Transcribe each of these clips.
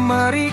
Mari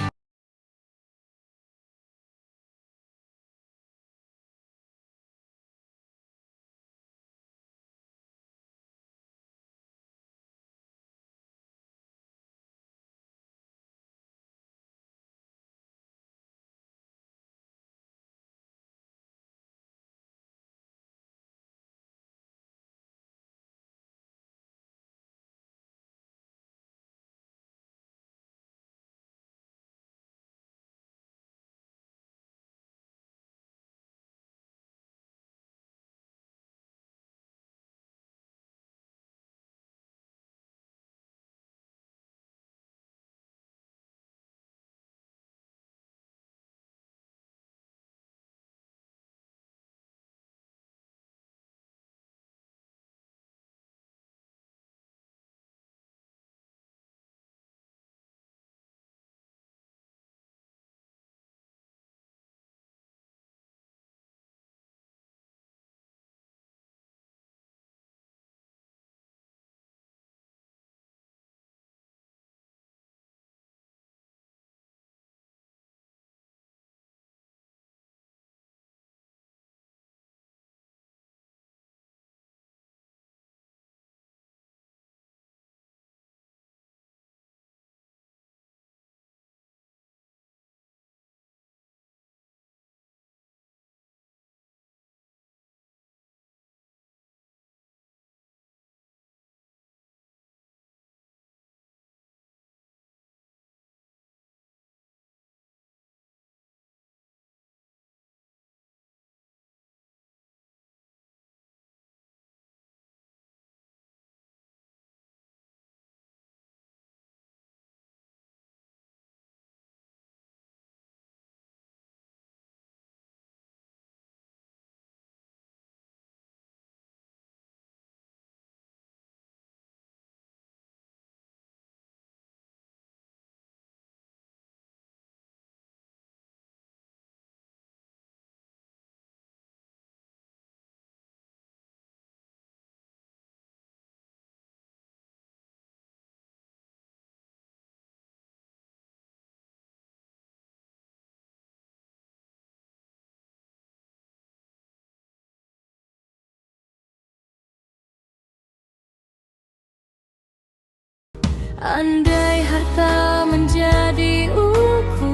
andai harta menjadi ukuran.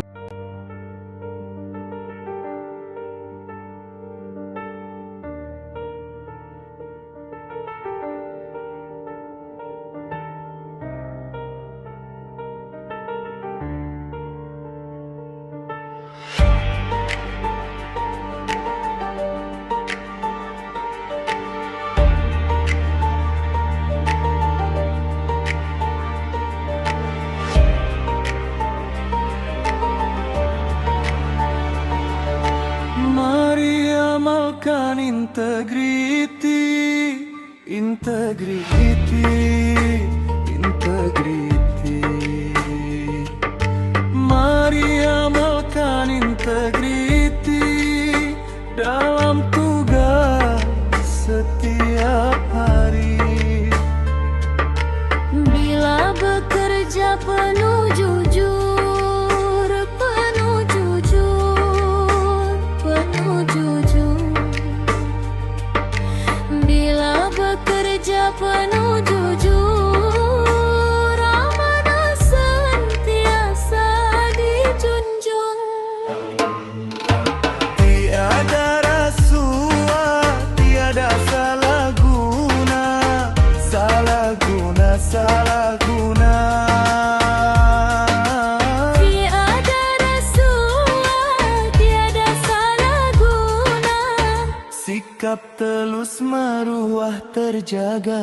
Mari amalkan integriti, integriti, integriti. Mari amalkan integriti dalam tugas setiap hari. Bila bekerja penuh jujur, penuh jujur, penuh jujur. Bila bekerja penuh jujur, amanah sentiasa dijunjung. Tiada rasuah, tiada salah guna, salah guna, salah guna. Tiada rasuah, tiada salah guna. Sikap telus maruah terjaga.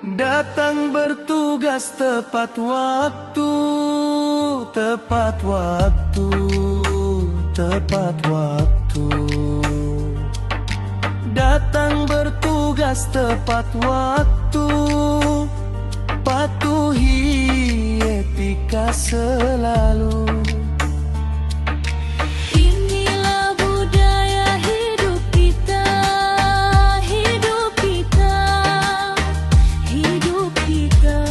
Datang bertugas tepat waktu, tepat waktu, tepat waktu. Datang bertugas tepat waktu, patuhi selalu. Inilah budaya hidup kita, hidup kita, hidup kita.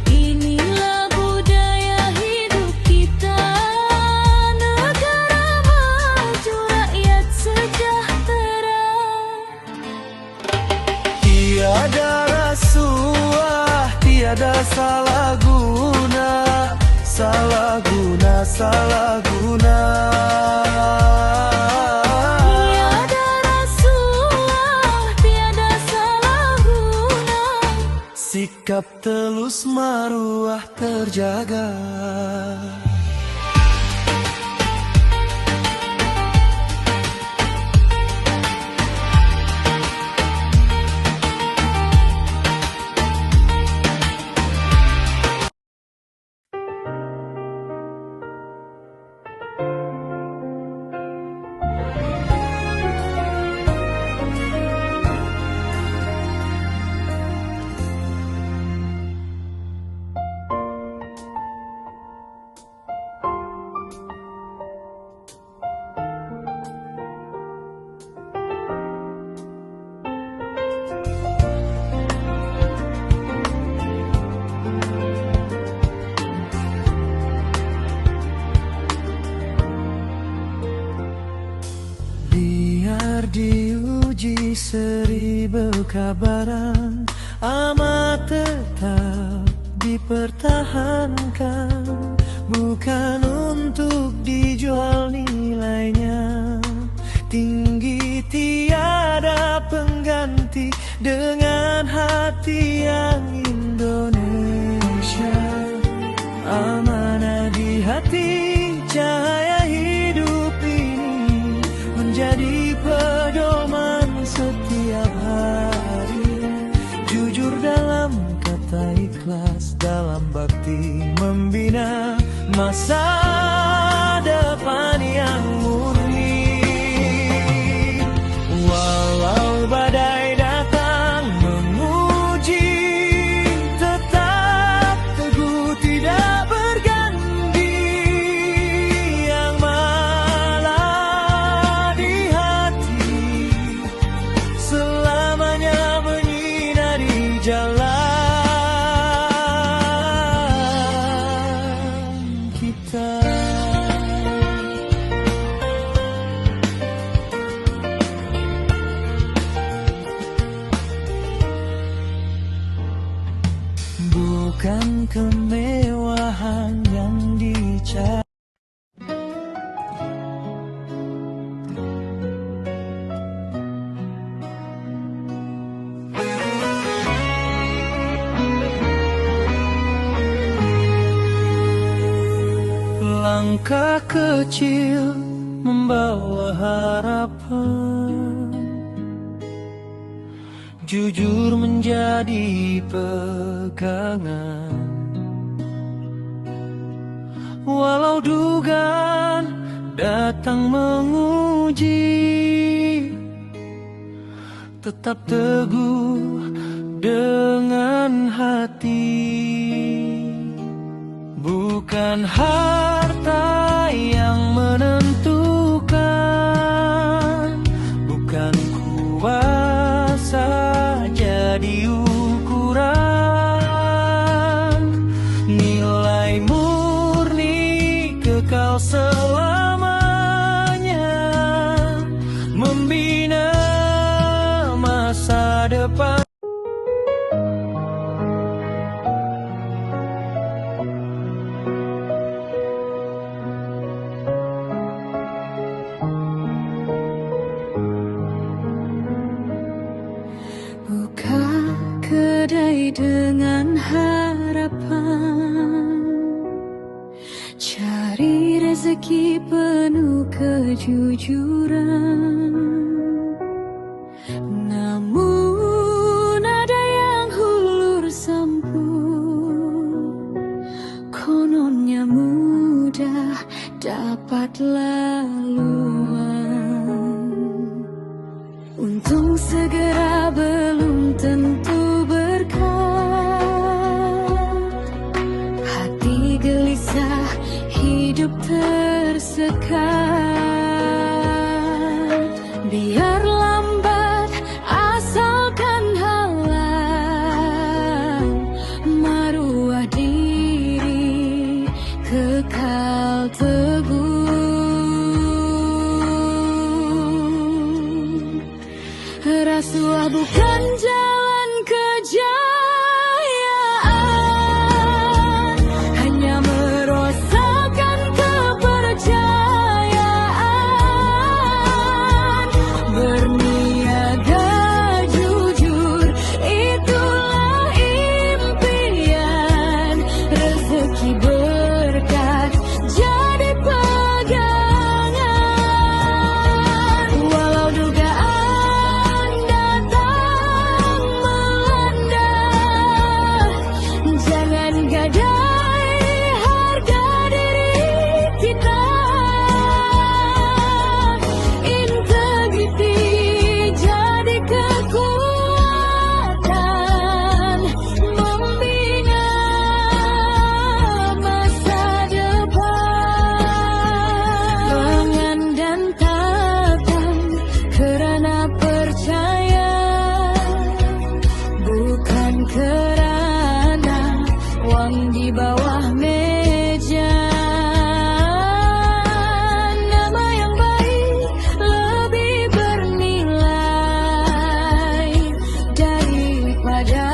Inilah budaya hidup kita, negara maju rakyat sejahtera. Tiada rasuah, tiada salah guna, salah guna, salah guna. Tiada rasuah, tiada salah guna. Sikap telus maruah terjaga. Biar diuji seribu kabaran, amat tetap dipertahankan. Bukan untuk dijual nilainya, tinggi tiada pengganti dengan hati yang Indonesia. Amanah di hati, cahaya hidup ini menjadi pedoman setiap hari. Jujur dalam kata ikhlas, dalam bakti membina masa depan yang murni. Walau badai datang menguji, tetap teguh tidak berganti. Yang malah di hati selamanya menyinari jalan kita. Bukan kemewahan yang dicari. Langkah kecil membawa harapan, jujur menjadi pegangan. Walau dugaan datang menguji, tetap teguh dengan hati. Bukan harta yang menentukan, bukan kuasa jadi ukuran. Nilai murni kekal selamanya, membina masa depan. Buka kedai dengan harapan, cari rezeki penuh kejujuran. Namun ada yang hulur sampul, kononnya mudah dapat laluan. Untung segera belum tentu berkah, bukan jalan kejayaan, hanya merosakkan kepercayaan. Berniaga jujur, itulah impian. Rezeki berkat jadi pegangan. Walau dugaan datang melanda, jangan gadai harga diri kita. Integriti jadi kekuatan, membina masa depan. Tangan dan tatang kerana percaya, bukan kerana uang di bawah meja. Nama yang baik lebih bernilai daripada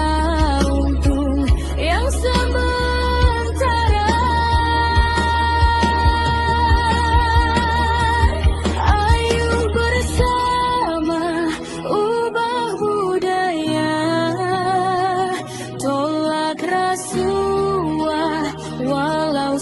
untung yang sementara. Ayo bersama ubah budaya, tolak rasuah walau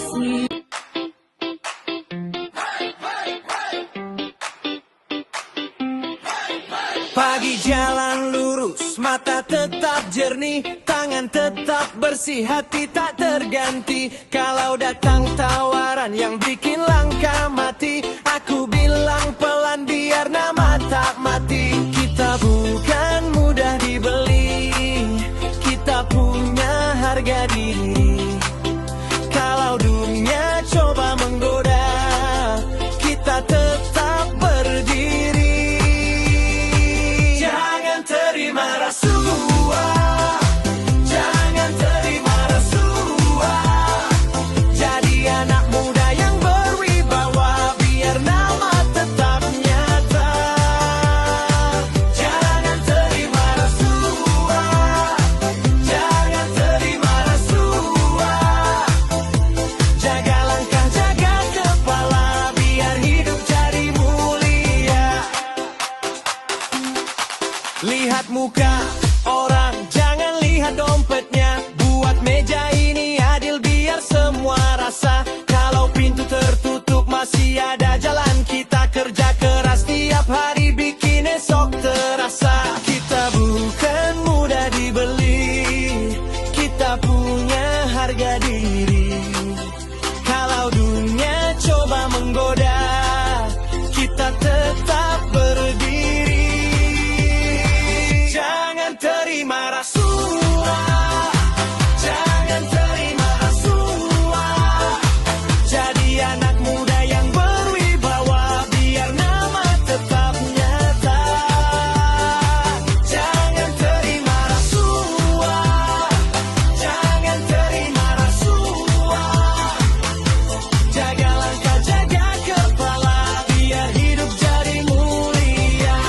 Pagi jalan lurus, mata tetap jernih, tangan tetap bersih, hati tak terganti. Kalau datang tawaran yang bikin langkah mati, aku bilang pelan biar nama tak mati. Kita bukan mudah dibeli, kita punya harga diri. Kalau dunia coba menggoda, kita tetap berdiri. Jangan terima rasuah, jangan terima rasuah. Jadi anak muda yang berwibawa, biar nama tetap nyata. Jangan terima rasuah, jangan terima rasuah. Jaga langkah, jaga kepala, biar hidup jadi mulia. Lihat muka orang, jangan lihat dompetnya. Buat meja ini adil biar semua rasa. Kalau pintu tertutup masih ada jalan. Kita kerja keras tiap hari bikin esok terasa. Kita bukan mudah dibeli, kita punya harga diri. Kalau dunia coba menggoda, kita tetap berdiri. Jangan terima rasuah, jangan terima rasuah. Jadi anak muda yang berwibawa, biar nama tetap nyata. Jangan terima rasuah, jangan terima rasuah. Jaga langkah, jaga kepala, biar hidup jadi mulia.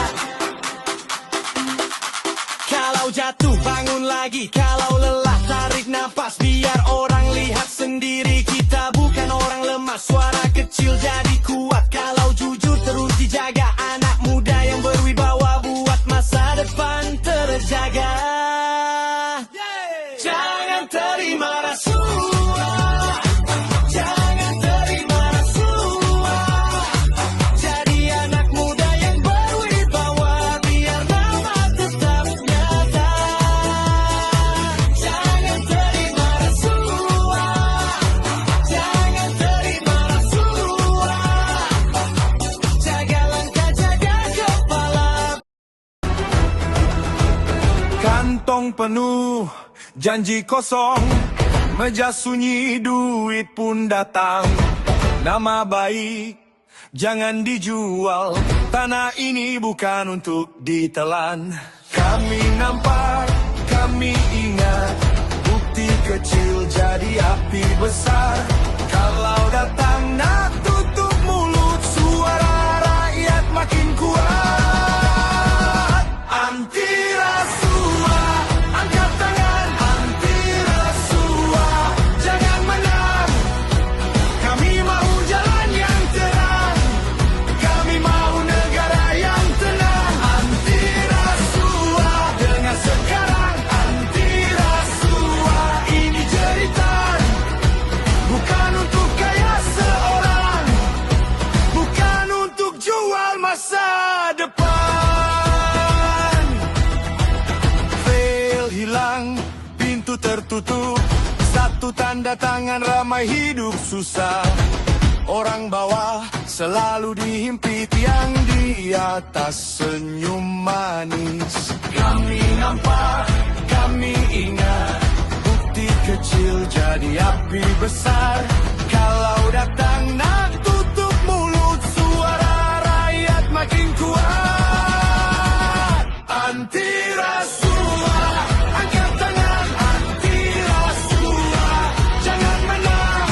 Kalau jatuh bangun lagi, kalau lelah tarik nafas, biar orang lihat sendiri kita bukan orang lemah. Suara kecil jadi kuat, kalau jujur terus dijaga. Anak muda yang berwibawa buat masa depan terjaga. Jangan terima rasuah, jangan terima rasuah. Jadi anak muda yang berwibawa, biar nama tetap nyata. Jangan terima rasuah, jangan terima rasuah. Jaga langkah, jaga kepala. Kantong penuh, janji kosong, meja sunyi, duit pun datang. Nama baik jangan dijual, tanah ini bukan untuk ditelan. Kami nampak, kami ingat, bukti kecil jadi api besar. Kalau datang nak tutup mulut, suara rakyat makin kuat. Anti masa depan. Fail hilang, pintu tertutup, satu tanda tangan ramai hidup susah. Orang bawah selalu dihimpit, yang di atas senyum manis. Kami nampak, kami ingat, bukti kecil jadi api besar. Kalau datang nak tutup mulut, suara rakyat makin kuat. Anti rasuah, angkat tangan. Anti rasuah, jangan menang.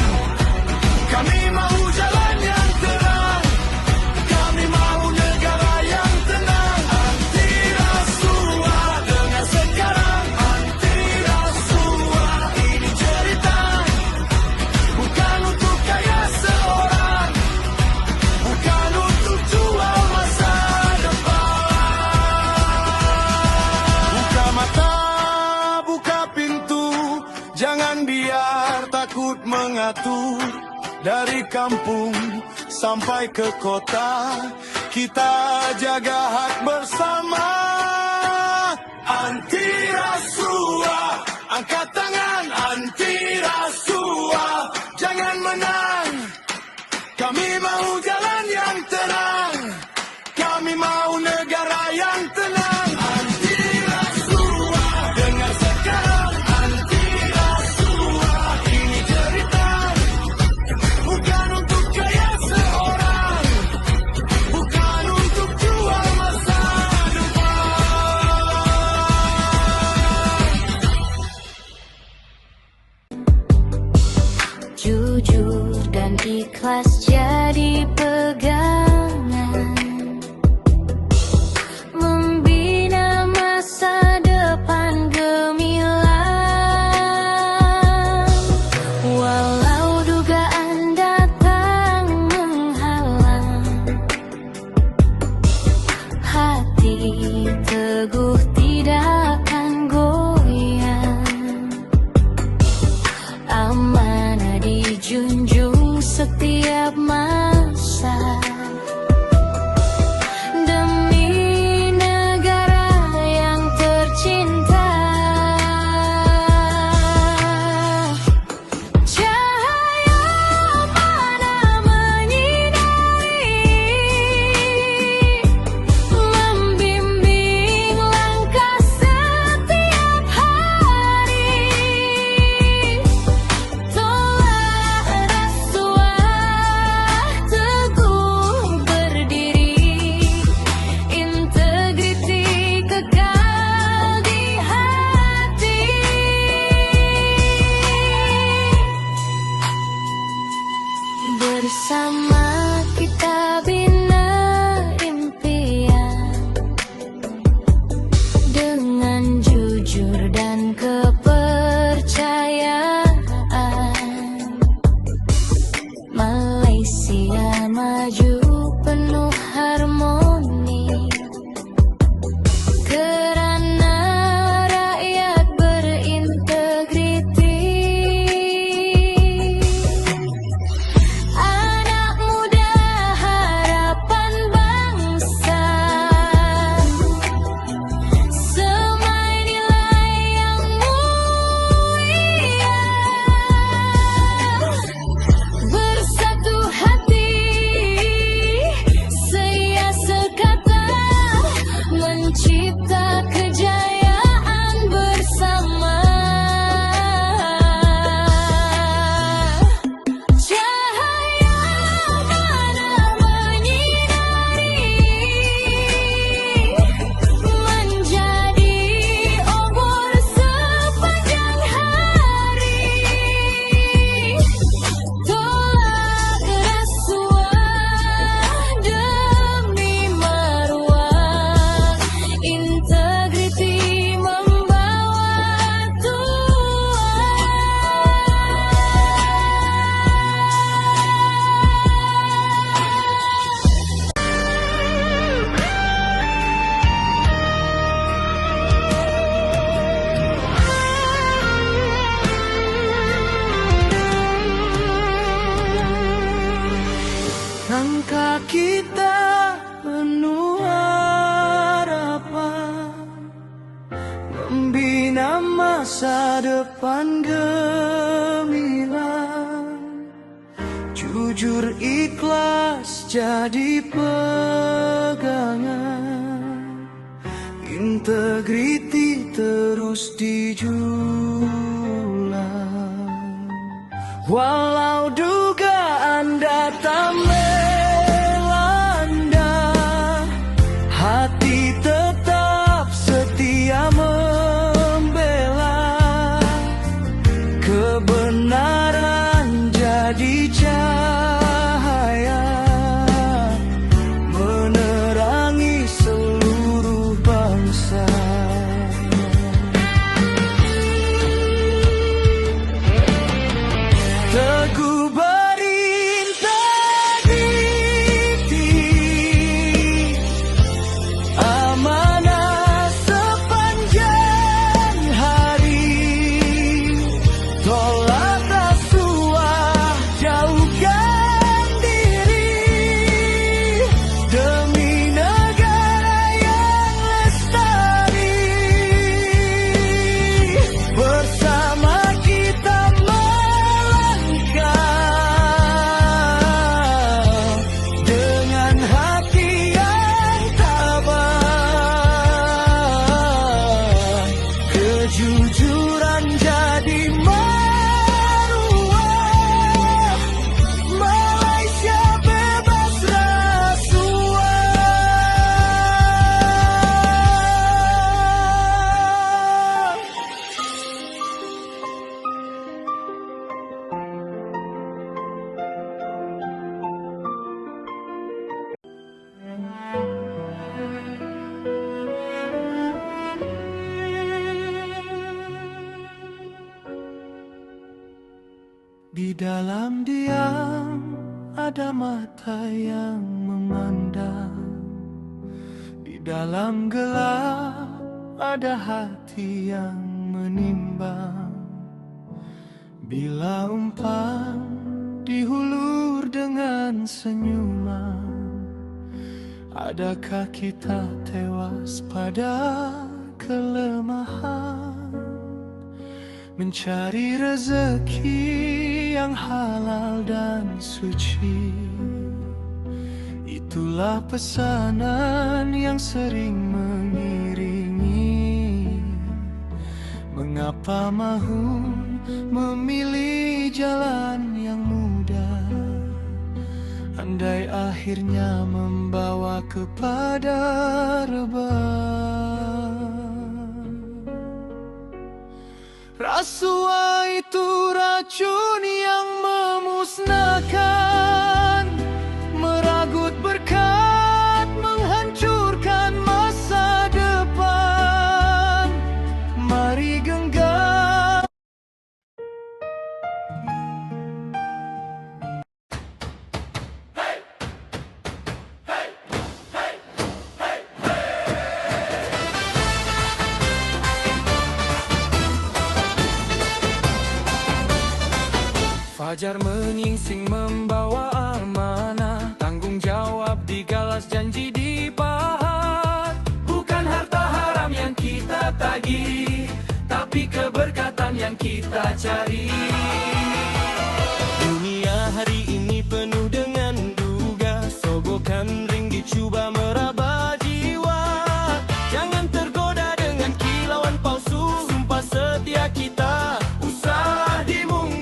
Kami mau jalan yang terang. Kami mau negara yang tenang. Anti rasuah, dengar sekarang. Anti rasuah, ini cerita bukan untuk kaya seorang, bukan untuk jual masa depan. Buka mata, buka pintu, jangan biar takut mengatur. Dari kampung sampai ke kota, kita jaga hak bersama. Anti rasuah, angkat tangan. Anti rasuah, jangan menang. Kami mau jalan yang terang. Kami mau negara yang tenang. Anti rasuah, dengar sekarang. Anti rasuah, ini cerita bukan untuk kaya seorang, bukan untuk jual masa depan. Jujur dan ikhlas jadi pegangan, membina masa depan gemilang. Walau dugaan datang menghalang, hati teguh tidak akan goyang. Amanah dijunjung setiap malam. masa depan gemilang. Jujur ikhlas jadi pegangan, integriti terus dijulang. Walau dugaan datang melanda, hati tetap setia membela. Kebenaran jadi cahaya, menerangi seluruh bangsa. Teguh berintegriti, amanah sepanjang hari. Tolak rasuah, jauhkan diri, demi negara yang lestari. Bersama kita dengan hati yang tabah, kejujuran jadi maruah, Malaysia bebas rasuah. Di dalam diam ada mata yang memandang, di dalam gelap ada hati yang menimbang. Bila umpan dihulur dengan senyuman, adakah kita tewas pada kelemahan? Mencari rezeki yang halal dan suci, itulah pesanan yang sering mengiringi. Mengapa mahu memilih jalan yang mudah, andai akhirnya membawa kepada rebah. Rasuah itu racun yang memusnahkan, meragut berkat, menghancurkan masa depan. Mari genggam. Fajar menyingsing membawa amanah, tanggung jawab digalas, janji dipahat. Bukan harta haram yang kita tagih, tapi keberkatan yang kita cari. Dunia hari ini penuh dengan duga, sogokan ringgit cuba meraba jiwa. Jangan tergoda dengan kilauan palsu, sumpah setia kita usah dimungkiri.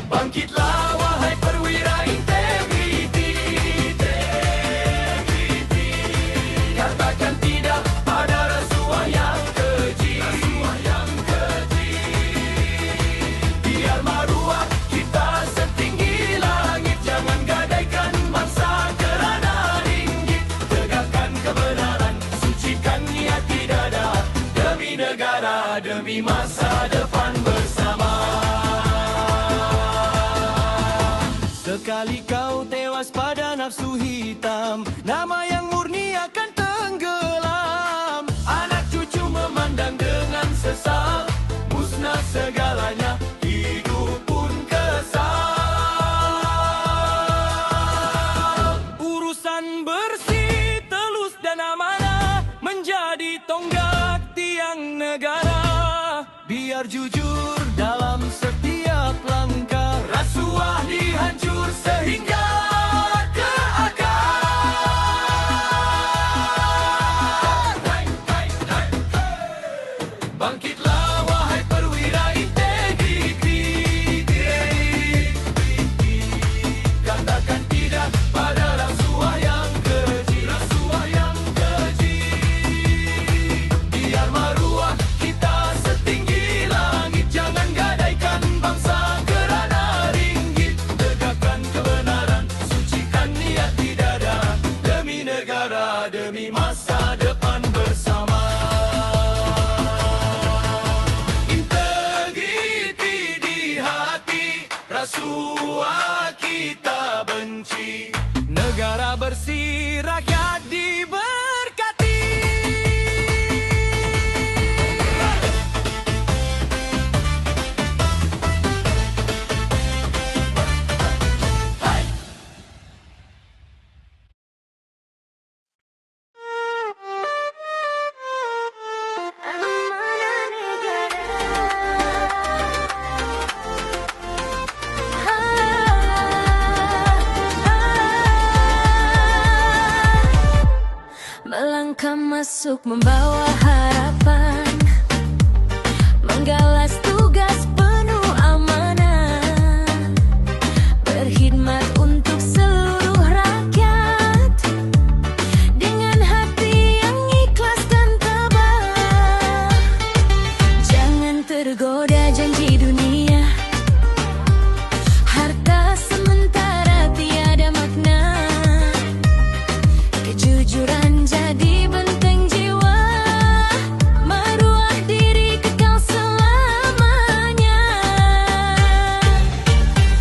Bangkitlah wahai perwira integriti, katakan tidak pada rasuah yang keji. Biar maruah kita setinggi langit, jangan gadaikan mangsa kerana ringgit. Tegakkan kebenaran, sucikan niat di dada, demi negara, demi masa depan bersama. Sekali kau tewas pada nafsu hitam, nama yang murni akan tenggelam. Anak cucu memandang dengan sesal, musnah segalanya, hidup pun kesal. Urusan bersih rasuah kita benci. Negara bersih, rakyat diberkati. Melangkah masuk membawa harapan, menggalas tugas penuh amanah, berkhidmat untuk seluruh rakyat, dengan hati yang ikhlas dan tabah. Jangan tergoda janji dunia, harta sementara tiada makna. Kejujuran jadi benteng jiwa, maruah diri kekal selamanya.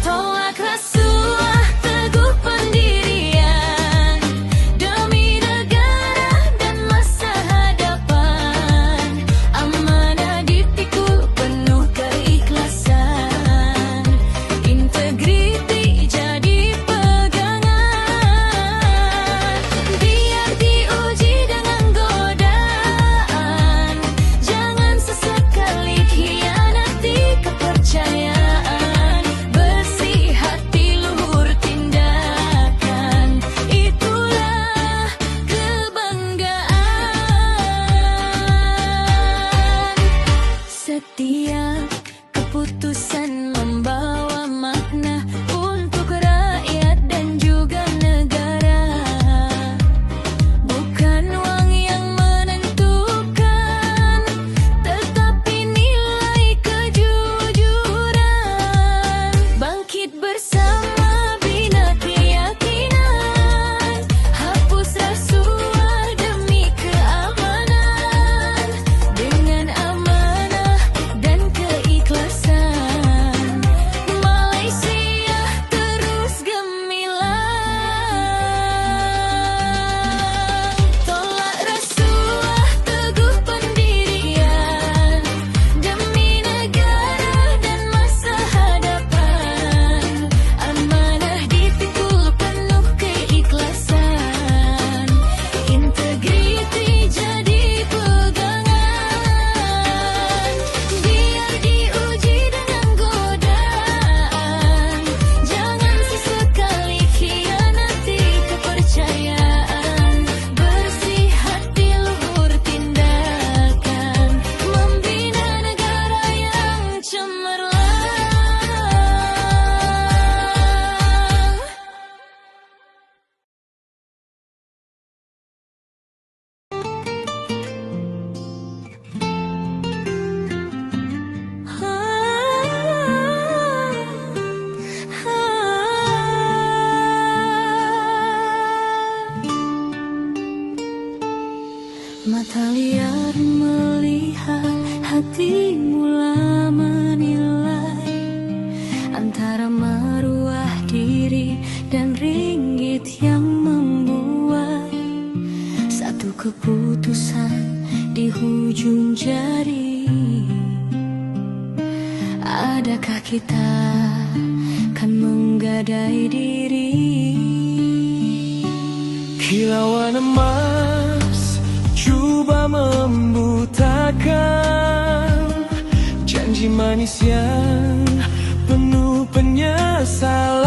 Tolak rasuah, teguh pendirian, demi negara dan masa hadapan. Amanah dipikul penuh keikhlasan, integriti jadi pegangan. Biar diuji dengan godaan, jangan sesekali khianati kepercayaan. Bersih hati, luhur tindakan, itulah kebanggaan. Setiap keputusan membawa makna untuk rakyat dan juga negara. Bukan uang yang menentukan, tetapi nilai kejujuran. Bangkit bersama, bina keyakinan, hapus rasuah demi keamanan. Dengan amanah dan keikhlasan, Malaysia terus gemilang. Tolak rasuah, teguh pendirian, demi negara dan masa hadapan. Amanah dipikul penuh keikhlasan, integriti jadi pegangan. Biar diuji dengan godaan, jangan sesekali khianati kepercayaan. Bersih hati, luhur tindakan, membina negara yang cemerlang. Mata liar melihat, hati mula menilai, antara maruah diri dan ringgit yang membuat satu keputusan di hujung jari. Adakah kita kan menggadai diri? Kilauan emas cuba membutakan janji manis yang penuh penyesalan.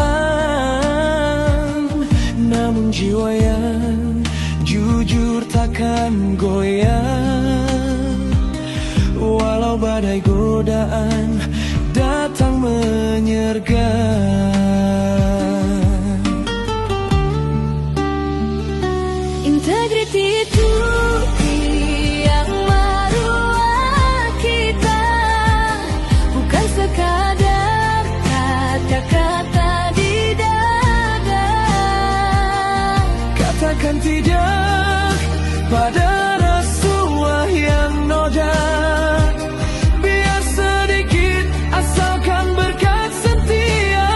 Namun jiwa yang jujur takkan goyang, walau badai godaan datang menyergap. Integriti itu yang maruah kita, bukan sekadar kata-kata di dada. Katakan tidak pada rasuah yang noda, biar sedikit asalkan berkat setia.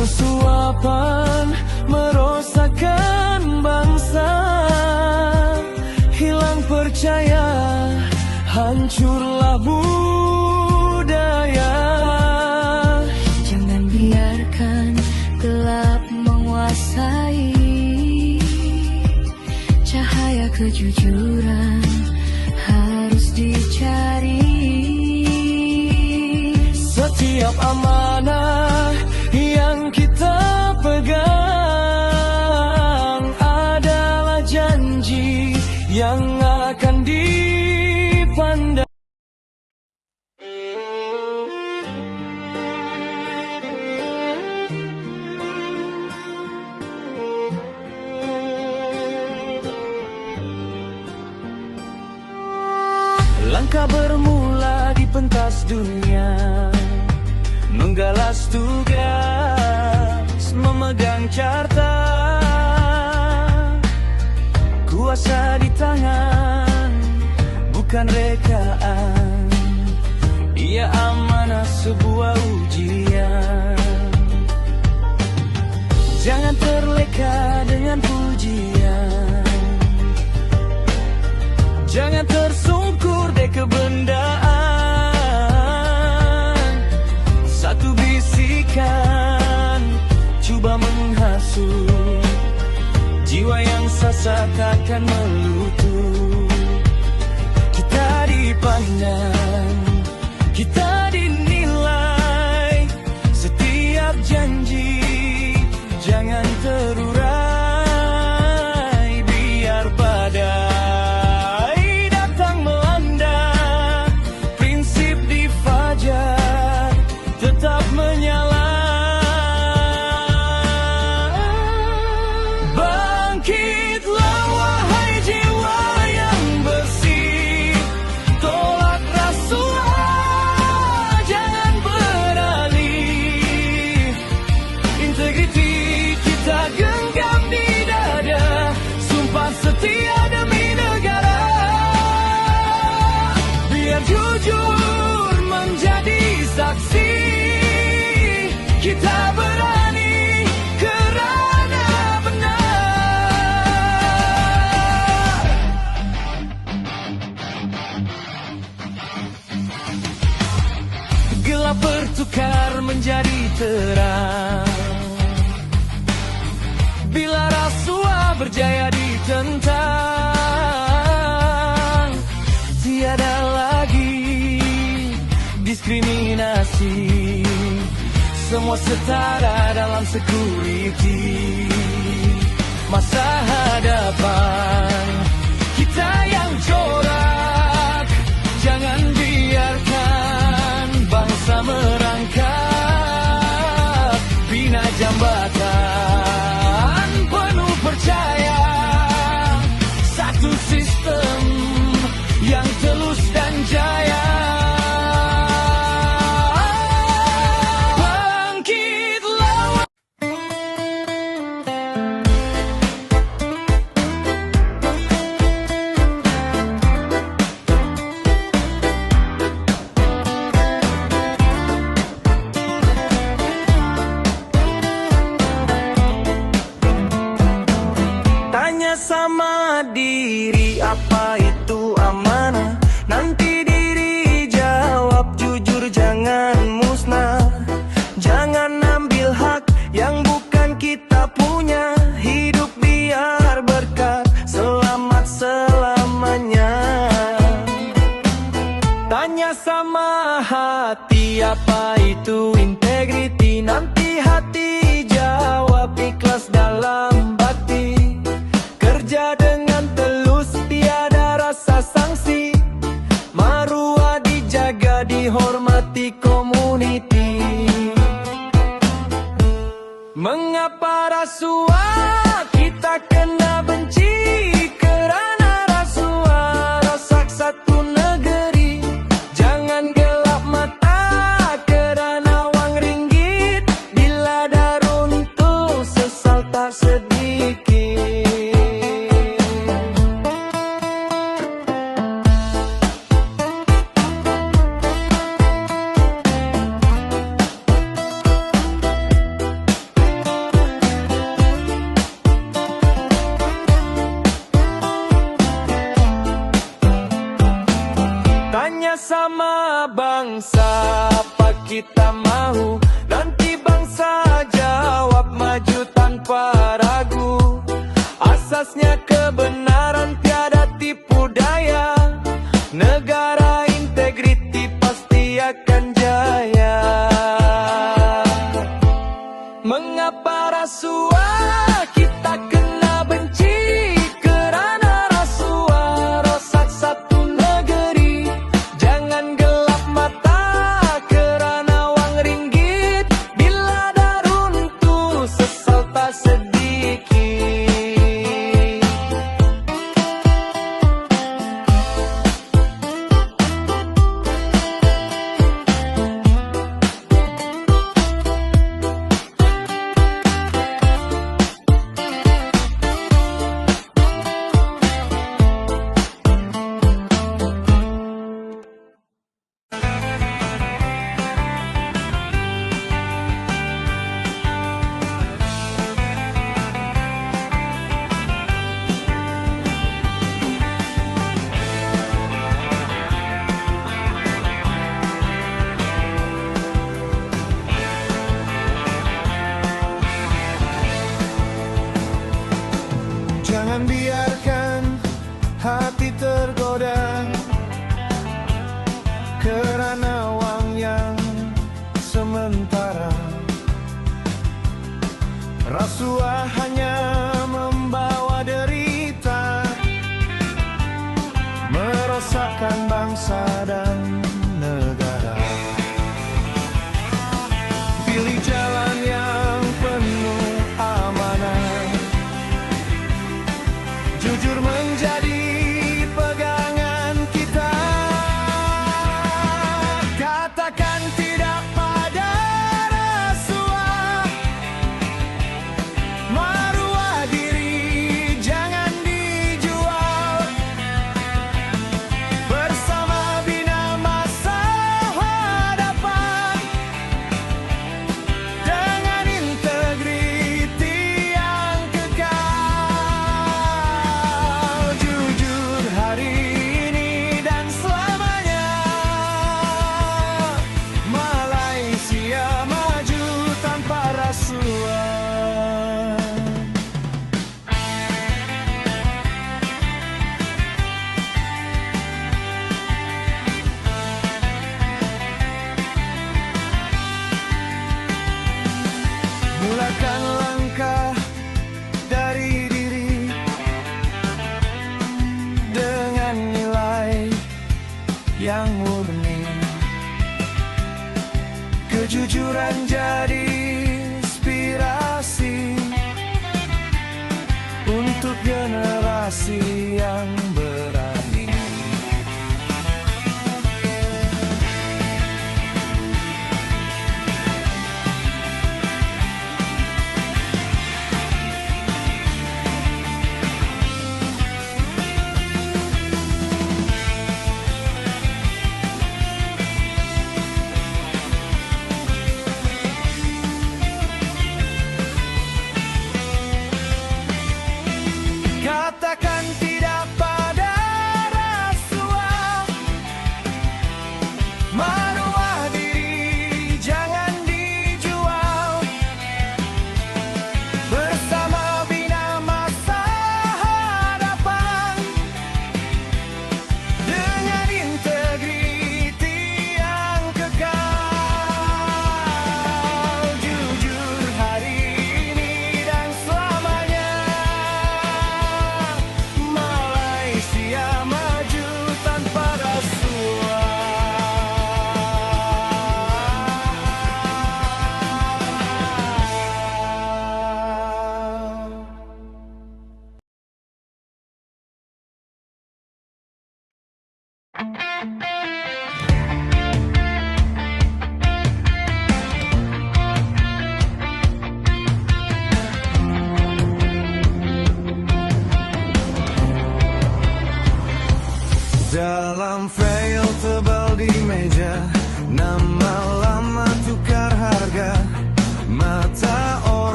Suapan merosakkan bangsa, hilang percaya, hancurlah budaya. Jangan biarkan gelap menguasai, cahaya kejujuran harus dicari. Setiap amanah yang kita pegang adalah janji yang akan dipandang. Langkah bermula di pentas dunia, menggalas tugas, memegang carta, kuasa di tangan, bukan rekaan. Ia amanah sebuah ujian. Jangan terleka dengan pujian, jangan tersungkur deh kebendaan. Satu bisikan coba menghasut, jiwa yang sasar takkan melutut. Kita dipandang, kita dinilai, setiap janji jangan terurai. Biar badai datang melanda, prinsip di fajar tetap menyala. Bangkitlah wahai jiwa yang bersih, tolak rasuah, jangan beralih. Integriti kita genggam di dada, sumpah setia demi negara. Biar jujur menjadi saksi, kita berani kerana benar. Gelap bertukar menjadi terang, bila rasuah berjaya ditentang. Tiada lagi diskriminasi, semua setara dalam security. Masa hadapan kita yang corak, jangan biarkan bangsa merangkak. Bina jambatan penuh percaya, satu sistem yang telus dan jaya. Bangkitlah. Tanya sama diri apa itu amanah, nanti diri jawab jujur, jangan musnah. Jangan ambil hak yang bukan kita punya, hidup biar berkah, selamat selamanya. Tanya sama hati apa itu integriti, nanti hati jawab ikhlas dalam bakti. Kerja dengan telus, tiada rasa sanksi, maruah dijaga, dihormati community. Mengapa rasuah kita kena benci? Kerana rasuah rosak satu negeri. Jangan gelap mata kerana wang ringgit, bila dah runtuh sesal tak sedikit. Jelasnya kebenaran tiada tipu daya. Negara integriti pasti akan jaya. Mengapa rasuah kita kena benci? Kerana rasuah rosak satu negeri. Jangan gelap mata kerana wang ringgit. Bila dah runtuh sesal tak sedikit. Jangan biarkan hati tergoda kerana wang yang sementara. Rasuah hanya membawa derita, merosakkan bangsa dan negara. Pilih jalan yang penuh amanah, jujur menjadi pegangan kita. Katakan tidak pada rasuah, maruah diri jangan dijual. Bersama bina masa hadapan dengan integriti yang kekal. Jujur hari ini dan selamanya, Malaysia maju tanpa rasuah. Mulakan langkah dari diri dengan nilai yang murni. Kejujuran jadi inspirasi untuk generasi yang berani.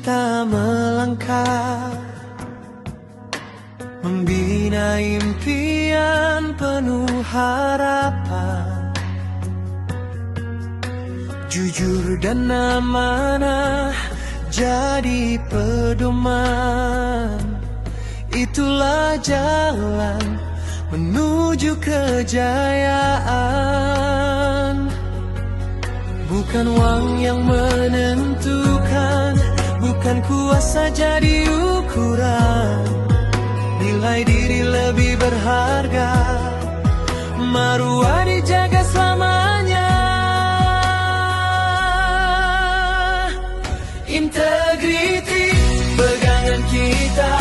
kita melangkah, membina impian penuh harapan. Jujur dan amanah jadi pedoman, itulah jalan menuju kejayaan. Bukan uang yang menentukan, bukan kuasa jadi ukuran. Nilai diri lebih berharga, maruah dijaga selamanya. Integriti pegangan kita,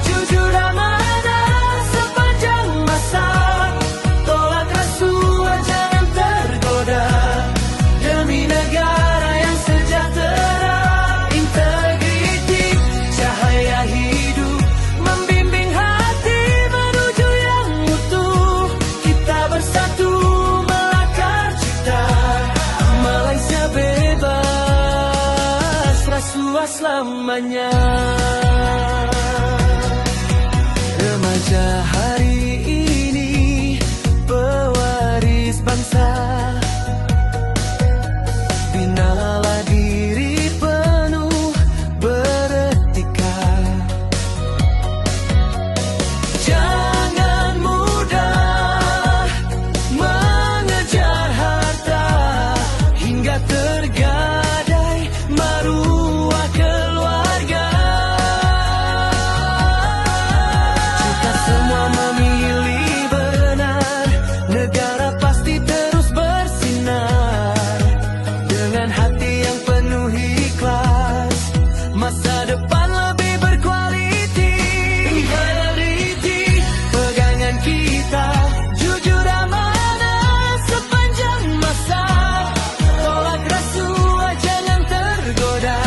jujur amanah sepanjang masa. Tolak rasuah jangan tergoda, demi negara yang sejahtera. Integriti cahaya hidup, membimbing hati menuju yang utuh. Kita bersatu melakar cita, Malaysia bebas rasuah selamanya. Remaja hari ini pewaris bangsa, binalah diri penuh beretika. Jangan mudah mengejar harta hingga tergadai maruah keluarga. Jika semua memilih benar, negara pasti terus bersinar. Dengan hati yang penuh ikhlas, masa depan lebih berkualiti. Integriti pegangan kita, jujur amanah sepanjang masa. Tolak rasuah jangan tergoda,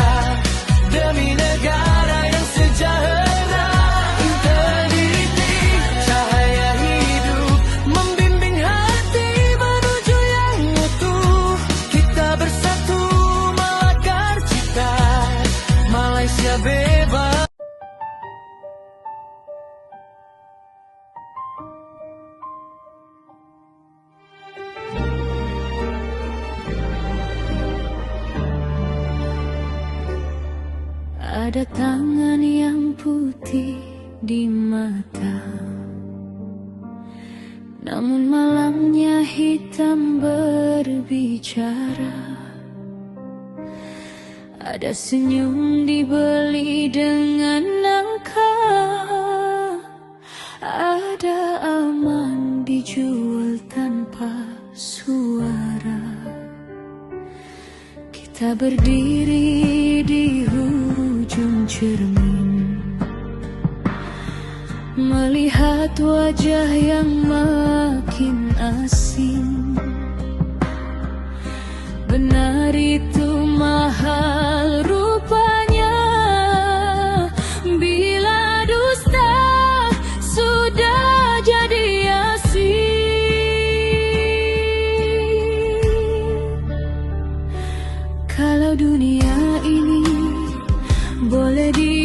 demi negara yang sejahtera. Integriti cahaya hidup, membimbing hati menuju yang utuh. Kita bersatu melakar cita, Malaysia bebas. Ada tangan yang putih di mata, namun malamnya hitam berbicara. Ada senyum dibeli dengan angka, ada aman dijual tanpa suara. Kita berdiri di ujung cermin, melihat wajah yang makin asing. Benar itu mahal rupanya, bila dusta sudah jadi asing. Kalau dunia ini boleh di